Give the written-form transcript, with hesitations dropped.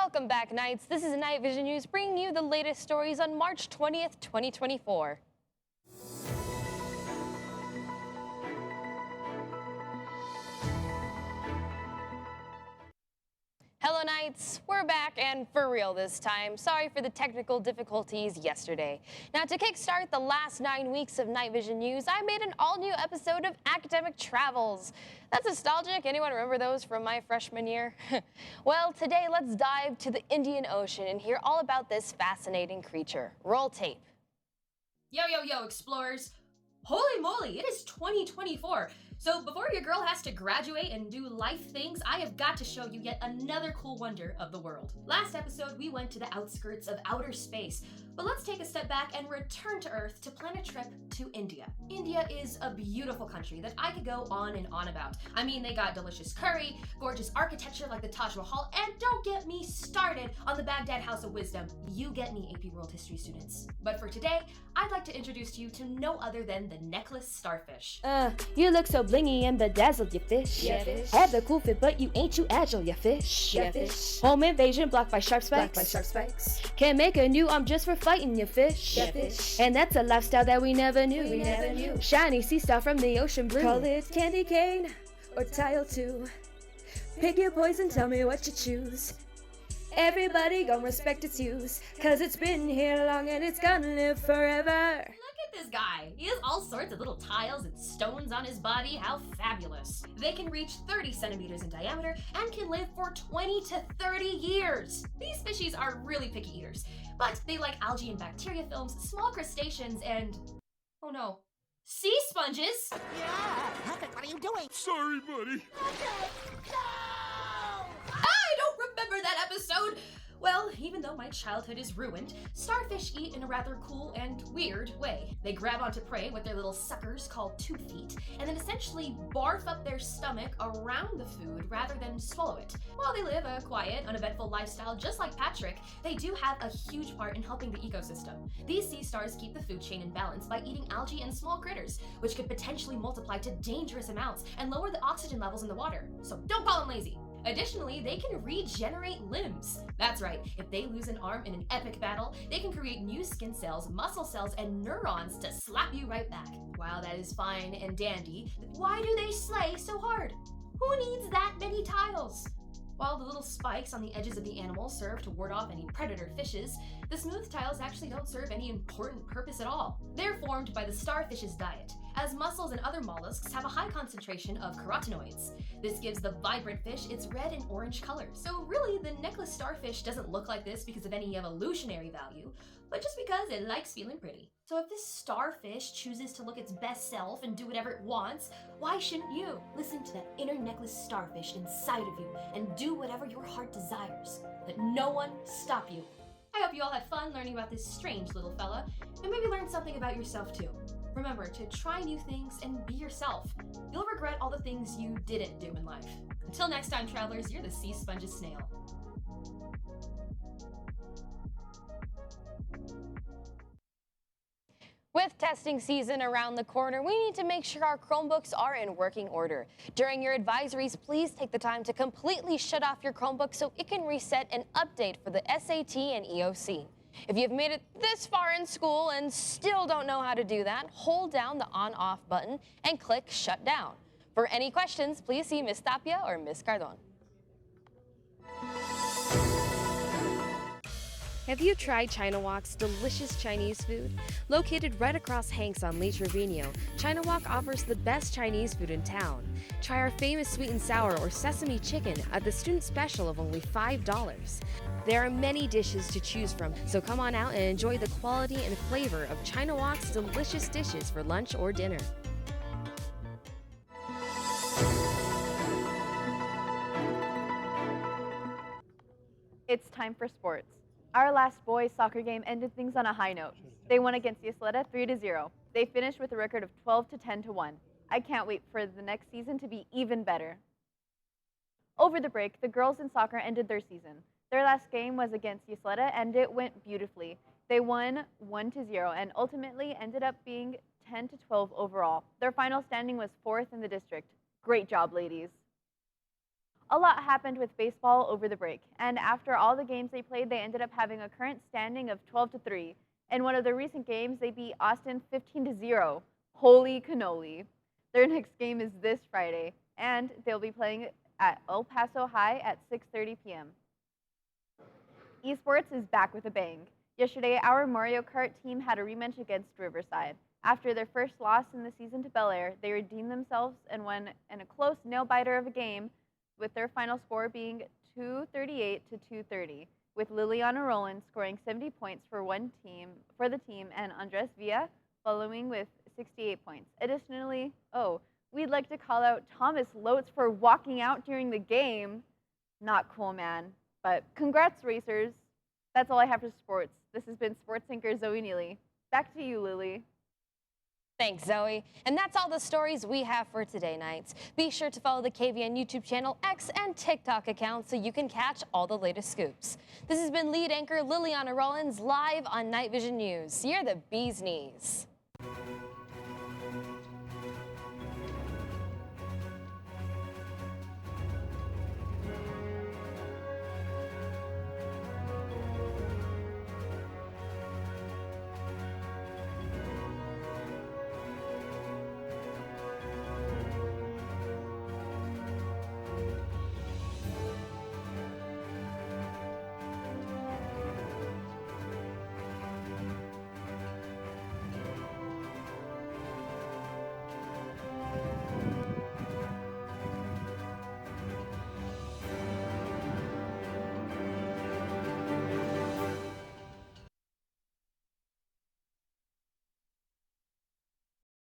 Welcome back, Knights. This is Night Vision News bringing you the latest stories on March 20th, 2024. Hello, Knights. We're back and for real this time. Sorry for the technical difficulties yesterday. Now, to kickstart the last 9 weeks of Night Vision News, I made an all-new episode of Academic Travels. That's nostalgic. Anyone remember those from my freshman year? Well, today let's dive to the Indian Ocean and hear all about this fascinating creature. Roll tape. Yo, yo, yo, explorers. Holy moly, it is 2024. So before your girl has to graduate and do life things, I have got to show you yet another cool wonder of the world. Last episode, we went to the outskirts of outer space, but let's take a step back and return to Earth to plan a trip to India. India is a beautiful country that I could go on and on about. I mean, they got delicious curry, gorgeous architecture like the Taj Mahal, and don't get me started on the Baghdad House of Wisdom. You get me, AP World History students. But for today, I'd like to introduce to you to no other than the necklace starfish. You look so blingy and bedazzled, you fish. Yeah, fish. Have the cool fit, but you ain't too agile, you fish. Yeah, fish. Home invasion blocked by sharp spikes. Blocked by sharp spikes. Can't make a new arm just for fighting, you fish. Yeah, fish. And that's a lifestyle that we never knew. We never knew. Shiny sea star from the ocean blue. Call it candy cane or tile 2. Pick your poison, tell me what you choose. Everybody gon' respect its use, cause it's been here long and it's gonna live forever. Look at this guy. He has all sorts of little tiles and stones on his body. How fabulous. They can reach 30 centimeters in diameter and can live for 20 to 30 years. These fishies are really picky eaters, but they like algae and bacteria films, small crustaceans, and, oh no, sea sponges. Yeah, Puppet, what are you doing? Sorry, buddy. I don't remember that episode. Well, even though my childhood is ruined, starfish eat in a rather cool and weird way. They grab onto prey with their little suckers called tube feet, and then essentially barf up their stomach around the food rather than swallow it. While they live a quiet, uneventful lifestyle just like Patrick, they do have a huge part in helping the ecosystem. These sea stars keep the food chain in balance by eating algae and small critters, which could potentially multiply to dangerous amounts and lower the oxygen levels in the water. So don't call them lazy. Additionally, they can regenerate limbs. That's right, if they lose an arm in an epic battle, they can create new skin cells, muscle cells, and neurons to slap you right back. While that is fine and dandy, why do they slay so hard? Who needs that many tiles? While the little spikes on the edges of the animal serve to ward off any predator fishes, the smooth tiles actually don't serve any important purpose at all. They're formed by the starfish's diet, as mussels and other mollusks have a high concentration of carotenoids. This gives the vibrant fish its red and orange colors. So really, the necklace starfish doesn't look like this because of any evolutionary value, but just because it likes feeling pretty. So if this starfish chooses to look its best self and do whatever it wants, why shouldn't you? Listen to that inner necklace starfish inside of you and do whatever your heart desires. Let no one stop you. I hope you all had fun learning about this strange little fella, and maybe learn something about yourself too. Remember to try new things and be yourself. You'll regret all the things you didn't do in life. Until next time, travelers, you're the sea sponge's snail. With testing season around the corner, we need to make sure our Chromebooks are in working order. During your advisories, please take the time to completely shut off your Chromebook so it can reset and update for the SAT and EOC. If you've made it this far in school and still don't know how to do that, hold down the on-off button and click shut down. For any questions, please see Ms. Tapia or Ms. Cardon. Have you tried China Walk's delicious Chinese food? Located right across Hanks on Lee Trevino, China Walk offers the best Chinese food in town. Try our famous sweet and sour or sesame chicken at the student special of only $5. There are many dishes to choose from, so come on out and enjoy the quality and flavor of China Walk's delicious dishes for lunch or dinner. It's time for sports. Our last boys soccer game ended things on a high note. They won against Ysleta 3-0. They finished with a record of 12 to 10 to 1. I can't wait for the next season to be even better. Over the break, the girls in soccer ended their season. Their last game was against Ysleta and it went beautifully. They won 1-0 and ultimately ended up being 10 to 12 overall. Their final standing was 4th in the district. Great job, ladies. A lot happened with baseball over the break, and after all the games they played, they ended up having a current standing of 12-3. In one of the recent games, they beat Austin 15-0. Holy cannoli. Their next game is this Friday, and they'll be playing at El Paso High at 6:30 p.m. Esports is back with a bang. Yesterday, our Mario Kart team had a rematch against Riverside. After their first loss in the season to Bel Air, they redeemed themselves and won in a close nail-biter of a game, with their final score being 238 to 230, with Liliana Roland scoring 70 points for the team and Andres Villa following with 68 points. Additionally, we'd like to call out Thomas Lotz for walking out during the game. Not cool, man. But congrats, racers. That's all I have for sports. This has been Sports Anchor Zoe Neely. Back to you, Lily. Thanks, Zoe. And that's all the stories we have for today, Knights. Be sure to follow the KVN YouTube channel, X, and TikTok account so you can catch all the latest scoops. This has been lead anchor Liliana Rollins live on KnightVision News. You're the bee's knees.